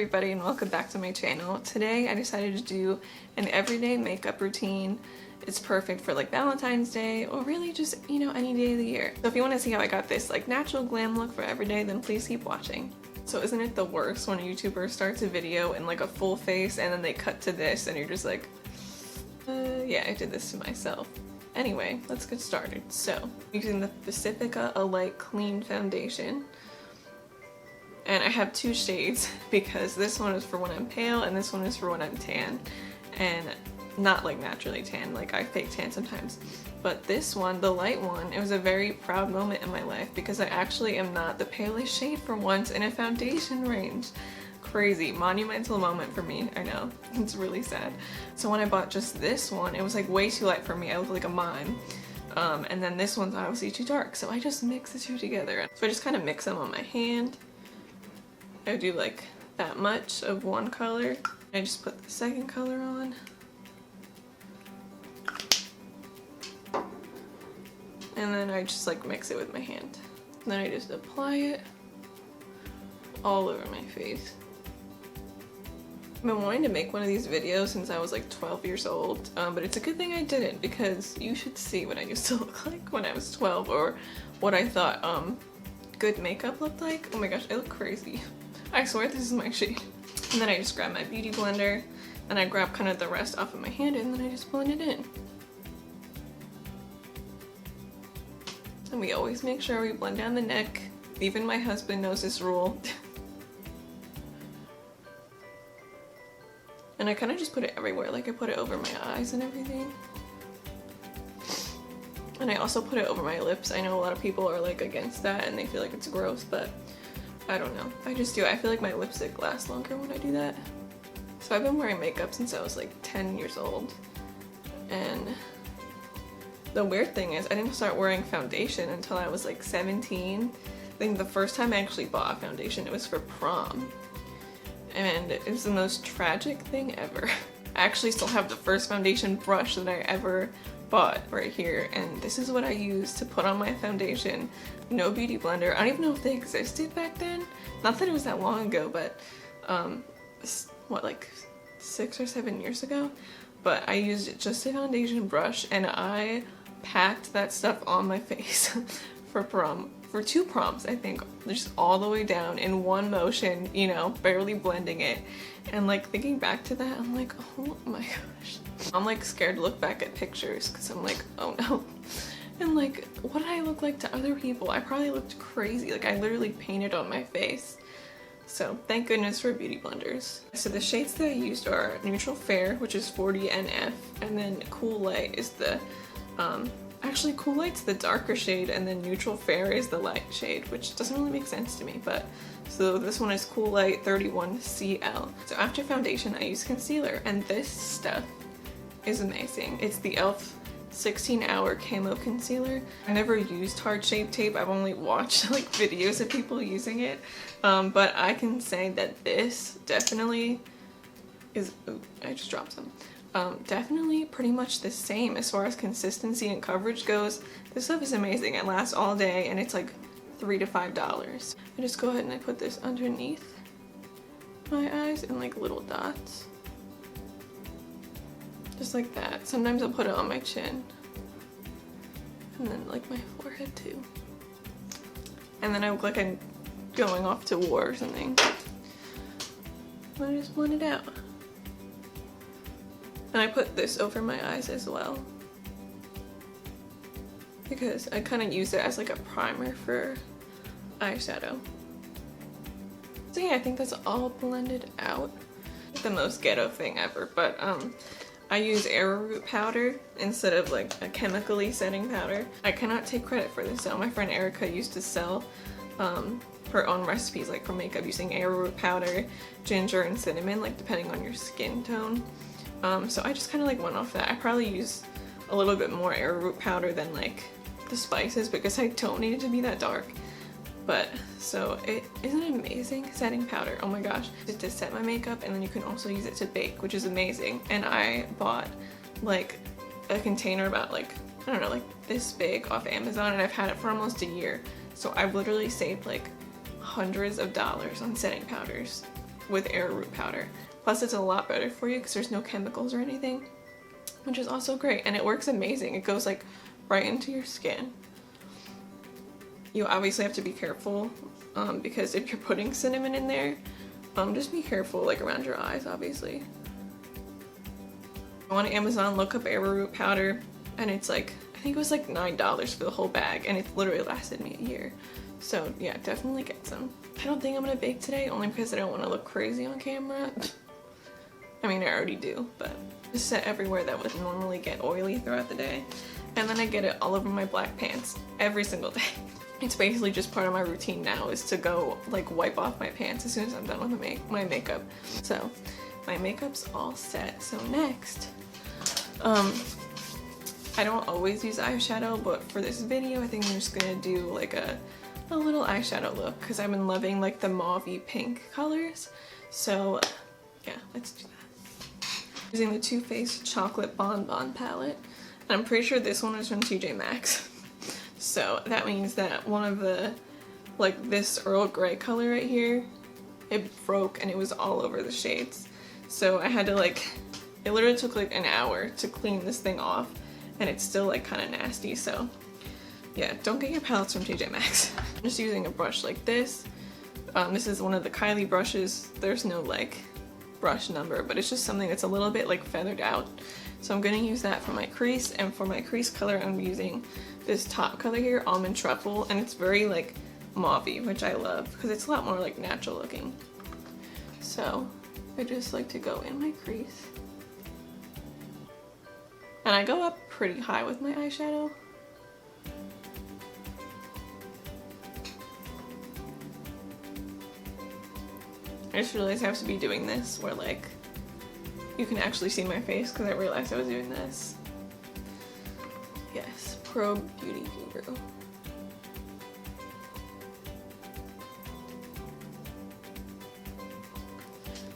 everybody and welcome back to my channel. Today I decided to do an everyday makeup routine. It's perfect for like Valentine's Day or really just, you know, any day of the year. So if you want to see how I got this like natural glam look for everyday, then please keep watching. So isn't it the worst when a YouTuber starts a video in like a full face and then they cut to this and you're just like, yeah, I did this to myself. Anyway, let's get started. So, using the Pacifica Alight Clean Foundation. And I have two shades because this one is for when I'm pale and this one is for when I'm tan. And not like naturally tan, like I fake tan sometimes. But this one, the light one, it was a very proud moment in my life because I actually am not the palest shade for once in a foundation range. Crazy, monumental moment for me, I know, it's really sad. So when I bought just this one, it was like way too light for me, I look like a mime. And then this one's obviously too dark, so I just mix the two together. So I just kind of mix them on my hand. I do like that much of one color. I just put the second color on. And then I just like mix it with my hand. And then I just apply it all over my face. I've been wanting to make one of these videos since I was like 12 years old, but it's a good thing I didn't because you should see what I used to look like when I was 12 or what I thought good makeup looked like. Oh my gosh, I look crazy. I swear this is my shade. And then I just grab my beauty blender and I grab kind of the rest off of my hand and then I just blend it in. And we always make sure we blend down the neck. Even my husband knows this rule. And I kind of just put it everywhere, like I put it over my eyes and everything. And I also put it over my lips. I know a lot of people are like against that and they feel like it's gross, but I don't know. I just do. I feel like my lipstick lasts longer when I do that. So I've been wearing makeup since I was like 10 years old. And the weird thing is I didn't start wearing foundation until I was like 17. I think the first time I actually bought a foundation, it was for prom. And it was the most tragic thing ever. I actually still have the first foundation brush that I ever bought right here, and this is what I use to put on my foundation. No beauty blender. I don't even know if they existed back then. Not that it was that long ago, but what, like 6 or 7 years ago? But I used just a foundation brush and I packed that stuff on my face for prom. For 2 proms, I think, just all the way down in one motion, you know, barely blending it. And like thinking back to that, I'm like, oh my gosh. I'm like scared to look back at pictures because I'm like, oh no. And like, what did I look like to other people? I probably looked crazy. Like I literally painted on my face. So thank goodness for beauty blenders. So the shades that I used are Neutral Fair, which is 40 NF, and then Cool Light is the, actually Cool Light's the darker shade and then Neutral Fair is the light shade, which doesn't really make sense to me, but so this one is Cool Light 31 CL. So after foundation I use concealer and this stuff is amazing. It's the E.L.F 16-hour Camo concealer. I never used heart shape tape. I've only watched like videos of people using it, but I can say that this definitely is, ooh, I just dropped some. Definitely pretty much the same as far as consistency and coverage goes. This stuff is amazing. It lasts all day and it's like $3 to $5. I just go ahead and I put this underneath my eyes in like little dots. Just like that. Sometimes I'll put it on my chin. And then like my forehead too. And then I look like I'm going off to war or something. And I just blend it out. And I put this over my eyes as well. Because I kind of use it as like a primer for eyeshadow. So yeah, I think that's all blended out. The most ghetto thing ever, but I use arrowroot powder instead of like a chemically setting powder. I cannot take credit for this though. My friend Erica used to sell her own recipes like for makeup using arrowroot powder, ginger, and cinnamon, like depending on your skin tone. So I just kind of like went off that. I probably use a little bit more arrowroot powder than like the spices because I don't need it to be that dark. But so it is an amazing setting powder. Oh my gosh. Just to set my makeup, and then you can also use it to bake, which is amazing. And I bought like a container about like, I don't know, like this big off Amazon, and I've had it for almost a year. So I've literally saved like hundreds of dollars on setting powders. with arrowroot powder. Plus it's a lot better for you because there's no chemicals or anything, which is also great, and it works amazing. It goes like right into your skin. You obviously have to be careful because if you're putting cinnamon in there, just be careful like around your eyes, obviously. Go on Amazon, look up arrowroot powder, and it's like, I think it was like $9 for the whole bag, and it literally lasted me a year. So yeah, definitely get some. I don't think I'm gonna bake today, only because I don't want to look crazy on camera. I mean, I already do, but just set everywhere that would normally get oily throughout the day. And then I get it all over my black pants every single day. It's basically just part of my routine now, is to go like wipe off my pants as soon as I'm done with my makeup. So my makeup's all set. So next, I don't always use eyeshadow, but for this video I think I'm just gonna do like a little eyeshadow look because I've been loving like the mauvey pink colors. So yeah, let's do that. Using the Too Faced Chocolate Bonbon palette, and I'm pretty sure this one is from TJ Maxx. So that means that one of the, like this Earl Grey color right here, it broke and it was all over the shades. So I had to like, it literally took like an hour to clean this thing off, and it's still like kind of nasty. So yeah, don't get your palettes from TJ Maxx. I'm just using a brush like this. This is one of the Kylie brushes. There's no like brush number, but it's just something that's a little bit like feathered out. So I'm gonna use that for my crease, and for my crease color I'm using this top color here, Almond Truffle, and it's very like mauvey, which I love because it's a lot more like natural looking. So I just like to go in my crease, and I go up pretty high with my eyeshadow. I just realized I have to be doing this where like you can actually see my face because I realized I was doing this. Yes, pro beauty guru.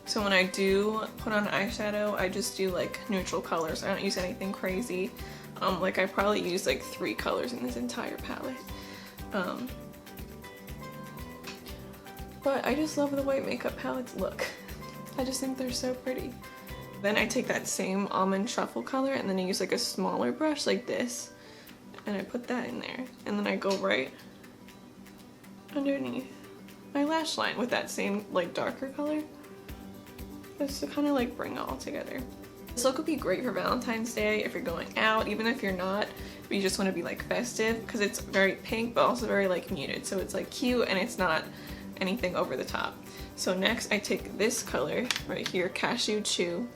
So when I do put on eyeshadow, I just do like neutral colors. I don't use anything crazy. Like I probably use like 3 colors in this entire palette. But I just love the way makeup palettes look. I just think they're so pretty. Then I take that same Almond Truffle color and then I use like a smaller brush like this, and I put that in there, and then I go right underneath my lash line with that same like darker color, just to kind of like bring it all together. This look would be great for Valentine's Day if you're going out, even if you're not, but you just want to be like festive, because it's very pink but also very like muted, so it's like cute and it's not anything over the top. So next I take this color right here, Cashew Chew,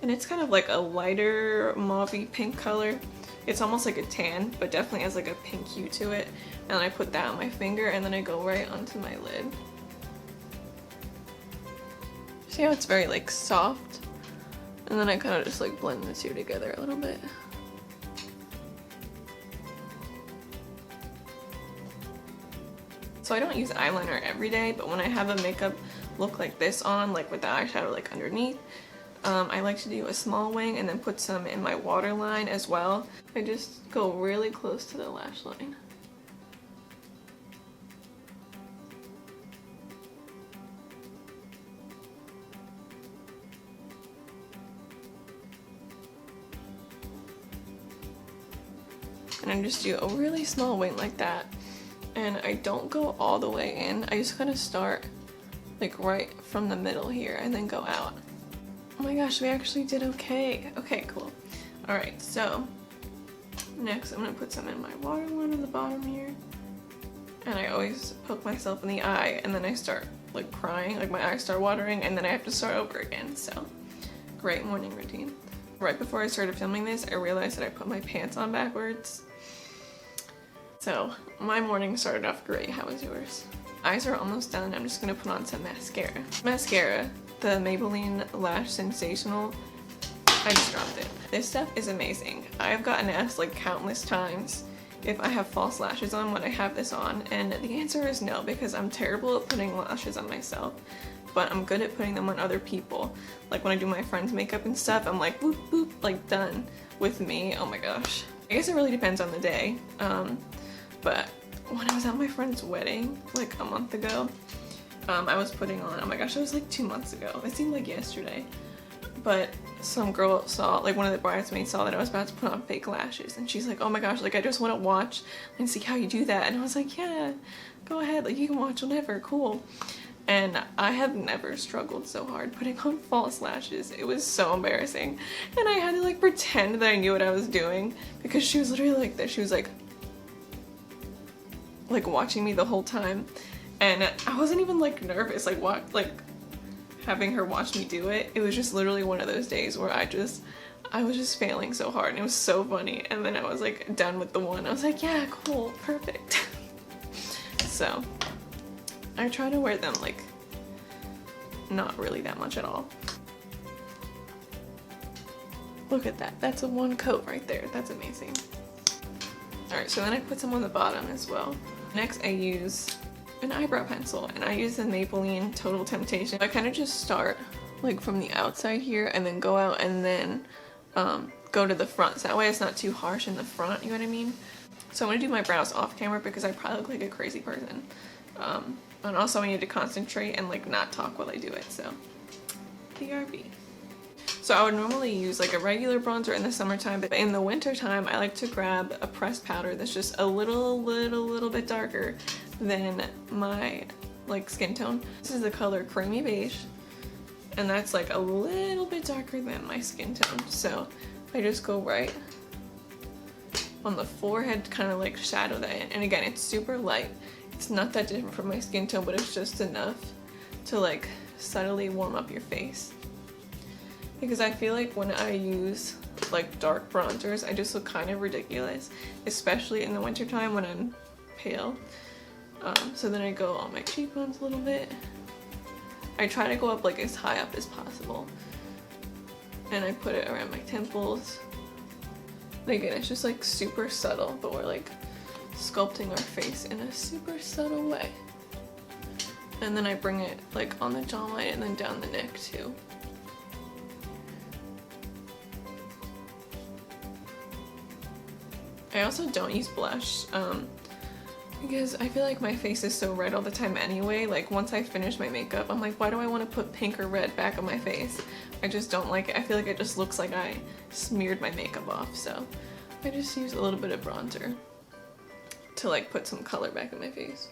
and it's kind of like a lighter mauvey pink color. It's almost like a tan, but definitely has like a pink hue to it. And I put that on my finger, and then I go right onto my lid. See how it's very like soft? And then I kind of just like blend the two together a little bit. So I don't use eyeliner every day, but when I have a makeup look like this on, like with the eyeshadow like underneath, I like to do a small wing and then put some in my waterline as well. I just go really close to the lash line. And I just do a really small wing like that. And I don't go all the way in. I just kind of start like right from the middle here and then go out. Oh my gosh, we actually did okay. Okay, cool. Alright, so next I'm gonna put some in my waterline on the bottom here. And I always poke myself in the eye and then I start like crying, like my eyes start watering, and then I have to start over again. So great morning routine. Right before I started filming this, I realized that I put my pants on backwards. So my morning started off great. How was yours? Eyes are almost done. I'm just gonna put on some mascara. Mascara, the Maybelline Lash Sensational. I just dropped it. This stuff is amazing. I've gotten asked like countless times if I have false lashes on when I have this on, and the answer is no, because I'm terrible at putting lashes on myself, but I'm good at putting them on other people. Like when I do my friends' makeup and stuff, I'm like boop boop, like done. With me, oh my gosh. I guess it really depends on the day. But when I was at my friend's wedding like a month ago, I was putting on, oh my gosh, it was like 2 months ago. It seemed like yesterday. But some girl saw, like one of the bridesmaids saw that I was about to put on fake lashes, and she's like, oh my gosh, like I just want to watch and see how you do that. And I was like, yeah, go ahead, like you can watch whenever, cool. And I have never struggled so hard putting on false lashes. It was so embarrassing. And I had to like pretend that I knew what I was doing, because she was literally like this. She was like watching me the whole time. And I wasn't even like nervous, like what, like having her watch me do it. It was just literally one of those days where I was just failing so hard, and it was so funny. And then I was like done with the one. I was like, yeah, cool, perfect. So I try to wear them like not really that much at all. Look at that. That's a one coat right there. That's amazing. Alright, so then I put some on the bottom as well. Next I use an eyebrow pencil, and I use the Maybelline Total Temptation. I kind of just start like from the outside here and then go out and then go to the front, so that way it's not too harsh in the front, you know what I mean? So I'm gonna do my brows off camera because I probably look like a crazy person. And also I need to concentrate and like not talk while I do it, so BRB. So I would normally use like a regular bronzer in the summertime, but in the wintertime I like to grab a pressed powder that's just a little bit darker than my like skin tone. This is the color Creamy Beige, and that's like a little bit darker than my skin tone. So I just go right on the forehead to kind of like shadow that in. And again, it's super light. It's not that different from my skin tone, but it's just enough to like subtly warm up your face. Because I feel like when I use like dark bronzers, I just look kind of ridiculous, especially in the wintertime when I'm pale. So then I go on my cheekbones a little bit. I try to go up like as high up as possible. And I put it around my temples. And again, it's just like super subtle, but we're like sculpting our face in a super subtle way. And then I bring it like on the jawline and then down the neck too. I also don't use blush because I feel like my face is so red all the time anyway. Like once I finish my makeup, I'm like, why do I want to put pink or red back on my face? I just don't like it. I feel like it just looks like I smeared my makeup off, so I just use a little bit of bronzer to like put some color back in my face.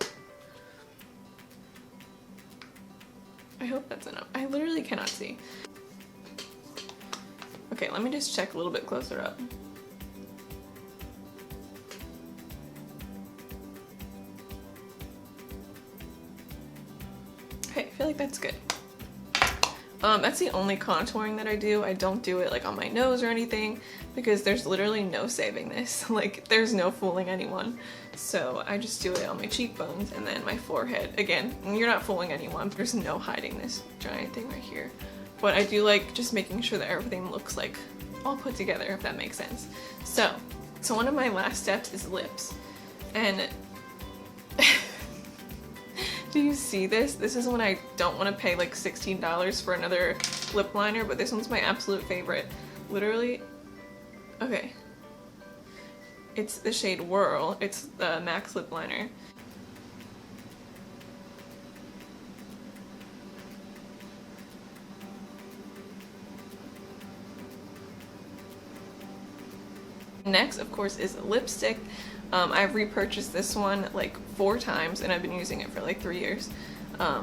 I hope that's enough. I literally cannot see. Okay, let me just check a little bit closer up. Okay, I feel like that's good. That's the only contouring that I do. I don't do it like on my nose or anything because there's literally no saving this. Like there's no fooling anyone. So I just do it on my cheekbones and then my forehead. Again, you're not fooling anyone. There's no hiding this giant thing right here. But I do like just making sure that everything looks like all put together, if that makes sense. So one of my last steps is lips. And do you see this? This is when I don't want to pay like $16 for another lip liner, but this one's my absolute favorite. Literally, okay. It's the shade Whirl. It's the MAC lip liner. Next, of course, is lipstick. I've repurchased this one like 4 times and I've been using it for like 3 years.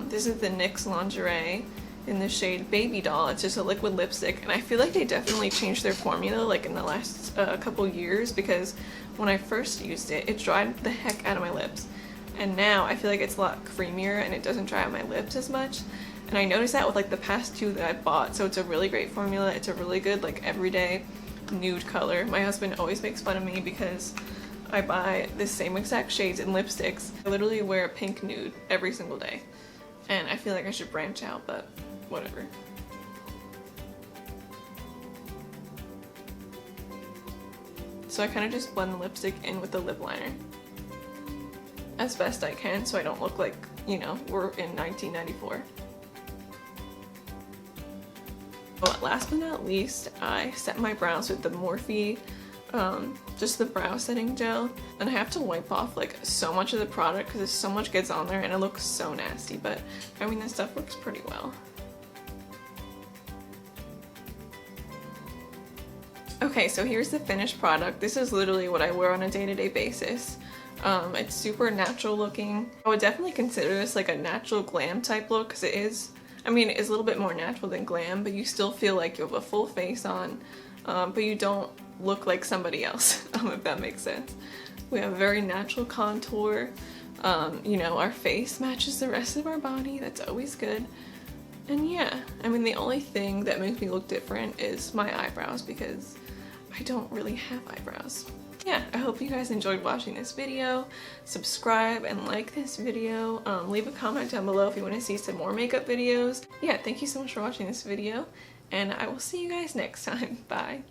This is the NYX Lingerie in the shade Babydoll. It's just a liquid lipstick, and I feel like they definitely changed their formula like in the last couple years, because when I first used it, it dried the heck out of my lips. And now I feel like it's a lot creamier and it doesn't dry out my lips as much. And I noticed that with like the past 2 that I bought. So it's a really great formula. It's a really good like everyday nude color. My husband always makes fun of me because I buy the same exact shades in lipsticks. I literally wear a pink nude every single day. And I feel like I should branch out, but whatever. So I kind of just blend the lipstick in with the lip liner as best I can so I don't look like, you know, we're in 1994. But last but not least, I set my brows with the Morphe just the brow setting gel, and I have to wipe off like so much of the product because so much gets on there and it looks so nasty, but I mean this stuff works pretty well. Okay, so here's the finished product. This is literally what I wear on a day-to-day basis. It's super natural looking. I would definitely consider this like a natural glam type look because it is, I mean, it's a little bit more natural than glam, but you still feel like you have a full face on, but you don't look like somebody else, if that makes sense. We have a very natural contour. You know, our face matches the rest of our body. That's always good. And yeah, I mean, the only thing that makes me look different is my eyebrows because I don't really have eyebrows. Yeah, I hope you guys enjoyed watching this video. Subscribe and like this video. Leave a comment down below if you want to see some more makeup videos. Yeah, thank you so much for watching this video, and I will see you guys next time. Bye.